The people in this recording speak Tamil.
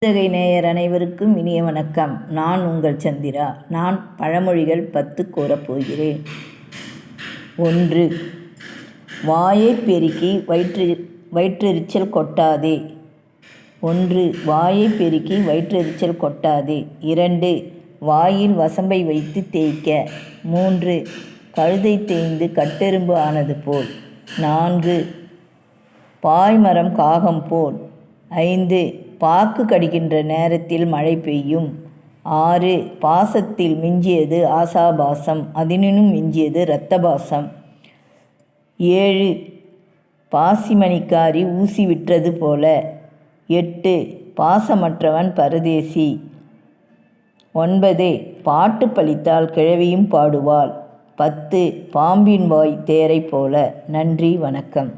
புத்தகை நேயர் அனைவருக்கும் இனிய வணக்கம். நான் உங்கள் சந்திரா. நான் பழமொழிகள் 10 கூறப்போகிறேன். 1. வாயைப் பெருக்கி வயிற்றெரிச்சல் கொட்டாதே. 1. வாயைப் பெருக்கி வயிற்றெரிச்சல் கொட்டாதே. 2. வாயில் வசம்பை வைத்து தேய்க்க. 3. கழுதை தேய்ந்து கட்டெரும்பு ஆனது போல். 4. பாய்மரம் காகம் போல். 5. பாக்கு கடிக்கின்ற நேரத்தில் மழை பெய்யும். 6. பாசத்தில் மிஞ்சியது ஆசாபாசம், அதனினும் மிஞ்சியது இரத்தபாசம். 7. பாசிமணிக்காரி ஊசி விற்றது போல. 8. பாசமற்றவன் பரதேசி. 9. பாட்டு பலித்தால் கிழவியும் பாடுவாள். 10. பாம்பின் வாய் தேரை போல. நன்றி, வணக்கம்.